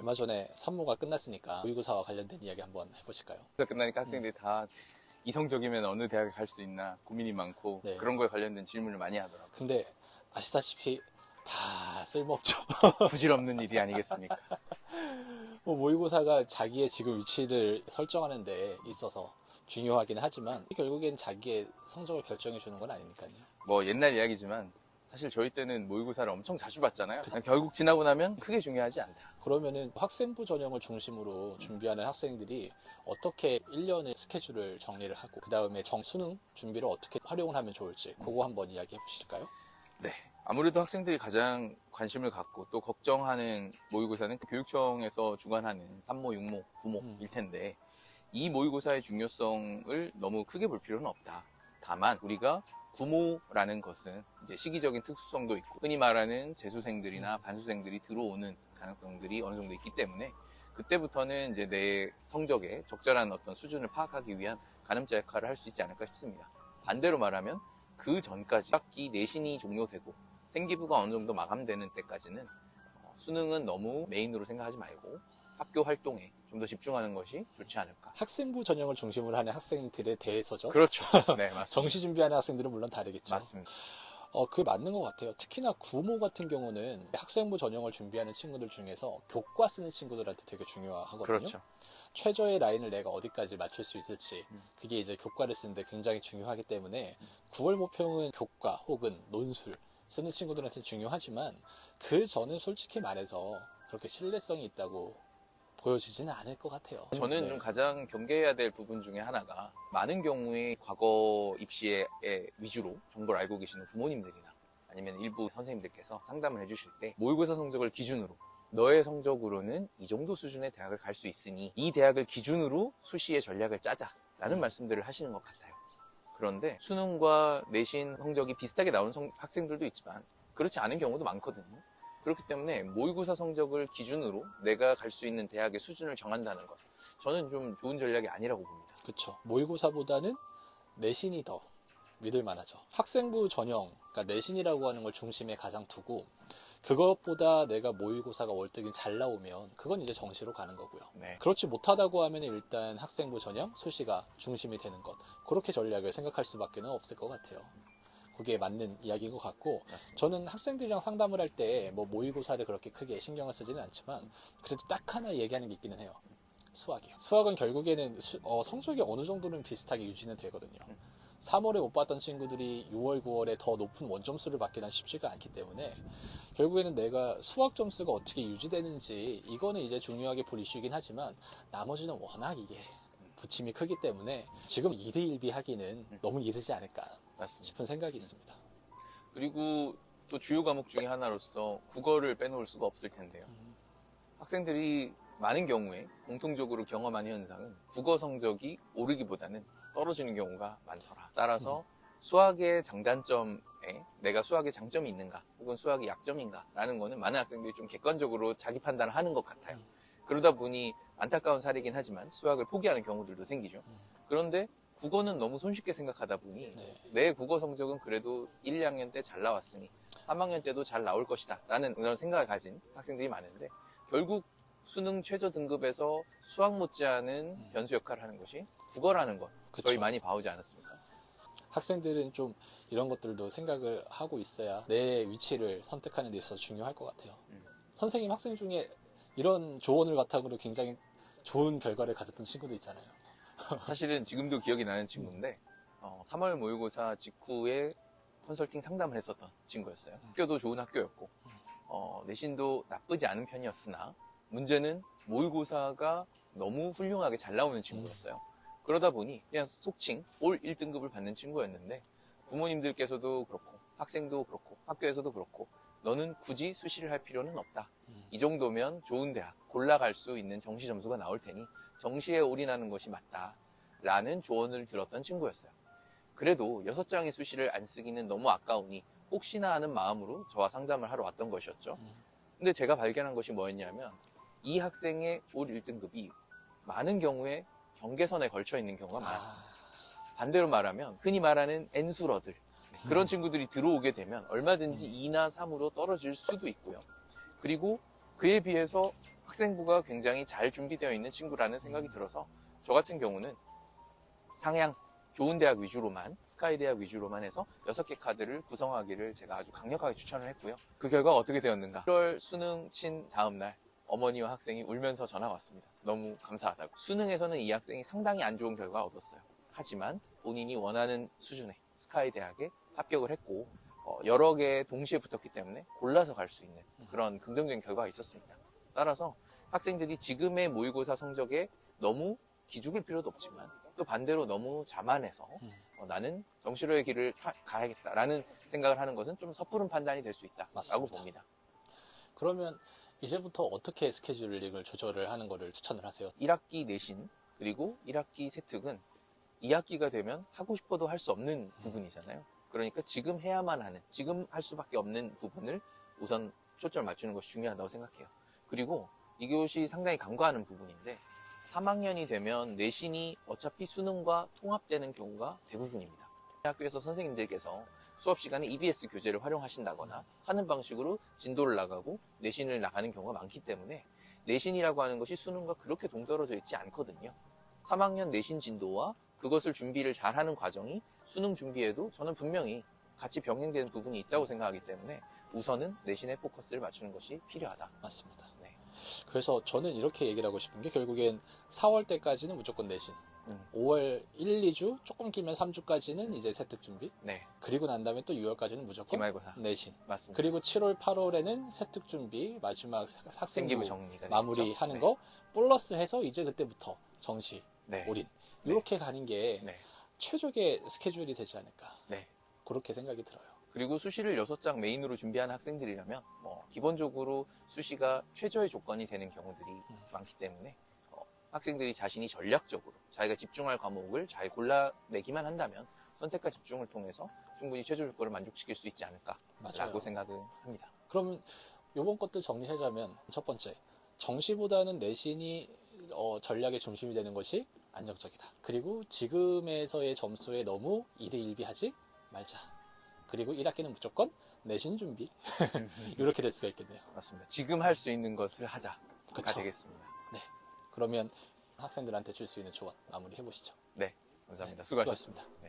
얼마 전에 산모가 끝났으니까 모의고사와 관련된 이야기 한번 해보실까요? 끝나니까 학생들이 다 이성적이면 어느 대학에 갈 수 있나 고민이 많고 네. 그런 거에 관련된 질문을 많이 하더라고요. 근데 아시다시피 다 쓸모없죠. 부질없는 일이 아니겠습니까? 뭐 모의고사가 자기의 지금 위치를 설정하는 데 있어서 중요하긴 하지만 결국엔 자기의 성적을 결정해 주는 건 아니니까요. 뭐 옛날 이야기지만 사실 저희 때는 모의고사를 엄청 자주 봤잖아요. 결국 지나고 나면 크게 중요하지 않다. 그러면은 학생부 전형을 중심으로 준비하는 학생들이 어떻게 1년의 스케줄을 정리를 하고 그 다음에 수능 준비를 어떻게 활용을 하면 좋을지 그거 한번 이야기해 보실까요? 네. 아무래도 학생들이 가장 관심을 갖고 또 걱정하는 모의고사는 교육청에서 주관하는 산모, 육모, 구모일 텐데 이 모의고사의 중요성을 너무 크게 볼 필요는 없다. 다만 우리가 구모라는 것은 이제 시기적인 특수성도 있고 흔히 말하는 재수생들이나 반수생들이 들어오는 가능성들이 어느 정도 있기 때문에 그때부터는 이제 내 성적의 적절한 어떤 수준을 파악하기 위한 가늠자 역할을 할 수 있지 않을까 싶습니다. 반대로 말하면 그 전까지 학기 내신이 종료되고 생기부가 어느 정도 마감되는 때까지는 수능은 너무 메인으로 생각하지 말고 학교 활동에 좀 더 집중하는 것이 좋지 않을까. 학생부 전형을 중심으로 하는 학생들에 대해서죠. 그렇죠. 네, 맞습니다. 정시 준비하는 학생들은 물론 다르겠죠. 맞습니다. 그게 맞는 것 같아요. 특히나 구모 같은 경우는 학생부 전형을 준비하는 친구들 중에서 교과 쓰는 친구들한테 되게 중요하거든요. 그렇죠. 최저의 라인을 내가 어디까지 맞출 수 있을지 그게 이제 교과를 쓰는데 굉장히 중요하기 때문에 9월 모평은 교과 혹은 논술 쓰는 친구들한테 중요하지만 그 전은 솔직히 말해서 그렇게 신뢰성이 있다고 보여지지는 않을 것 같아요. 저는 네. 좀 가장 경계해야 될 부분 중에 하나가 많은 경우에 과거 입시에 위주로 정보를 알고 계시는 부모님들이나 아니면 일부 선생님들께서 상담을 해주실 때 모의고사 성적을 기준으로 너의 성적으로는 이 정도 수준의 대학을 갈 수 있으니 이 대학을 기준으로 수시의 전략을 짜자라는 말씀들을 하시는 것 같아요. 그런데 수능과 내신 성적이 비슷하게 나오는 학생들도 있지만 그렇지 않은 경우도 많거든요. 그렇기 때문에 모의고사 성적을 기준으로 내가 갈 수 있는 대학의 수준을 정한다는 것 저는 좀 좋은 전략이 아니라고 봅니다. 그렇죠. 모의고사보다는 내신이 더 믿을 만하죠. 학생부 전형, 그러니까 내신이라고 하는 걸 중심에 가장 두고 그것보다 내가 모의고사가 월등히 잘 나오면 그건 이제 정시로 가는 거고요. 네. 그렇지 못하다고 하면 일단 학생부 전형, 수시가 중심이 되는 것. 그렇게 전략을 생각할 수밖에 없을 것 같아요. 그게 맞는 이야기인 것 같고 맞습니다. 저는 학생들이랑 상담을 할 때 뭐 모의고사를 그렇게 크게 신경을 쓰지는 않지만 그래도 딱 하나 얘기하는 게 있기는 해요. 수학이요. 수학은 결국에는 성적이 어느 정도는 비슷하게 유지는 되거든요. 3월에 못 봤던 친구들이 6월, 9월에 더 높은 원점수를 받기는 쉽지가 않기 때문에 결국에는 내가 수학 점수가 어떻게 유지되는지 이거는 이제 중요하게 볼 이슈이긴 하지만 나머지는 워낙 이게 부침이 크기 때문에 지금 2대1비 하기는 너무 이르지 않을까 맞습니다. 싶은 생각이 있습니다. 그리고 또 주요 과목 중에 하나로서 국어를 빼놓을 수가 없을 텐데요. 학생들이 많은 경우에 공통적으로 경험하는 현상은 국어 성적이 오르기보다는 떨어지는 경우가 많더라. 따라서 수학의 장단점에 내가 수학의 장점이 있는가 혹은 수학의 약점인가 라는 거는 많은 학생들이 좀 객관적으로 자기 판단을 하는 것 같아요. 그러다 보니 안타까운 사례이긴 하지만 수학을 포기하는 경우들도 생기죠. 그런데 국어는 너무 손쉽게 생각하다 보니 내 국어 성적은 그래도 1, 2학년 때 잘 나왔으니 3학년 때도 잘 나올 것이다 라는 그런 생각을 가진 학생들이 많은데 결국 수능 최저 등급에서 수학 못지않은 변수 역할을 하는 것이 국어라는 것 그쵸. 저희 많이 봐오지 않았습니까? 학생들은 좀 이런 것들도 생각을 하고 있어야 내 위치를 선택하는 데 있어서 중요할 것 같아요. 선생님 학생 중에 이런 조언을 바탕으로 굉장히 좋은 결과를 가졌던 친구도 있잖아요. 사실은 지금도 기억이 나는 친구인데 3월 모의고사 직후에 컨설팅 상담을 했었던 친구였어요. 학교도 좋은 학교였고 내신도 나쁘지 않은 편이었으나 문제는 모의고사가 너무 훌륭하게 잘 나오는 친구였어요. 그러다 보니 그냥 속칭 올 1등급을 받는 친구였는데 부모님들께서도 그렇고 학생도 그렇고 학교에서도 그렇고 너는 굳이 수시를 할 필요는 없다. 이 정도면 좋은 대학 골라갈 수 있는 정시 점수가 나올 테니 정시에 올인하는 것이 맞다 라는 조언을 들었던 친구였어요. 그래도 6장의 수시를 안 쓰기는 너무 아까우니 혹시나 하는 마음으로 저와 상담을 하러 왔던 것이었죠. 근데 제가 발견한 것이 뭐였냐면 이 학생의 올 1등급이 많은 경우에 경계선에 걸쳐 있는 경우가 많았습니다. 반대로 말하면 흔히 말하는 N수러들 그런 친구들이 들어오게 되면 얼마든지 2나 3으로 떨어질 수도 있고요. 그리고 그에 비해서 학생부가 굉장히 잘 준비되어 있는 친구라는 생각이 들어서 저 같은 경우는 상향 좋은 대학 위주로만, 스카이 대학 위주로만 해서 6개 카드를 구성하기를 제가 아주 강력하게 추천을 했고요. 그 결과가 어떻게 되었는가? 1월 수능 친 다음 날 어머니와 학생이 울면서 전화가 왔습니다. 너무 감사하다고. 수능에서는 이 학생이 상당히 안 좋은 결과 얻었어요. 하지만 본인이 원하는 수준의 스카이 대학에 합격을 했고 여러 개 동시에 붙었기 때문에 골라서 갈 수 있는 그런 긍정적인 결과가 있었습니다. 따라서 학생들이 지금의 모의고사 성적에 너무 기죽을 필요도 없지만 또 반대로 너무 자만해서 나는 정시로의 길을 가야겠다라는 생각을 하는 것은 좀 섣부른 판단이 될 수 있다라고 맞습니다. 봅니다. 그러면 이제부터 어떻게 스케줄링을 조절을 하는 거를 추천을 하세요? 1학기 내신 그리고 1학기 세특은 2학기가 되면 하고 싶어도 할 수 없는 부분이잖아요. 그러니까 지금 해야만 하는, 지금 할 수밖에 없는 부분을 우선 초점을 맞추는 것이 중요하다고 생각해요. 그리고 이것이 상당히 간과하는 부분인데 3학년이 되면 내신이 어차피 수능과 통합되는 경우가 대부분입니다. 학교에서 선생님들께서 수업 시간에 EBS 교재를 활용하신다거나 하는 방식으로 진도를 나가고 내신을 나가는 경우가 많기 때문에 내신이라고 하는 것이 수능과 그렇게 동떨어져 있지 않거든요. 3학년 내신 진도와 그것을 준비를 잘하는 과정이 수능 준비에도 저는 분명히 같이 병행되는 부분이 있다고 생각하기 때문에 우선은 내신에 포커스를 맞추는 것이 필요하다. 맞습니다. 네. 그래서 저는 이렇게 얘기를 하고 싶은 게 결국엔 4월 때까지는 무조건 내신, 5월 1, 2주, 조금 길면 3주까지는 이제 세특 준비, 네. 그리고 난 다음에 또 6월까지는 무조건 기말고사. 내신, 맞습니다. 그리고 7월, 8월에는 세특 준비, 마지막 학생부 생기부 정리가 마무리하는 되겠죠? 거 플러스 해서 이제 그때부터 정시, 네. 올인 네. 이렇게 가는 게 네. 최적의 스케줄이 되지 않을까 네. 그렇게 생각이 들어요. 그리고 수시를 6장 메인으로 준비하는 학생들이라면 기본적으로 수시가 최저의 조건이 되는 경우들이 많기 때문에 학생들이 자신이 전략적으로 자기가 집중할 과목을 잘 골라내기만 한다면 선택과 집중을 통해서 충분히 최저 조건을 만족시킬 수 있지 않을까라고 맞아요. 생각을 합니다. 그러면 요번 것들 정리하자면 첫 번째, 정시보다는 내신이 전략의 중심이 되는 것이 안정적이다. 그리고 지금에서의 점수에 너무 일희일비하지 말자. 그리고 1학기는 무조건 내신 준비. 이렇게 될 수가 있겠네요. 맞습니다. 지금 할 수 있는 것을 하자가 그쵸. 되겠습니다. 네. 그러면 학생들한테 줄 수 있는 조언 마무리 해보시죠. 네, 감사합니다. 네, 수고하셨습니다. 수고하셨습니다.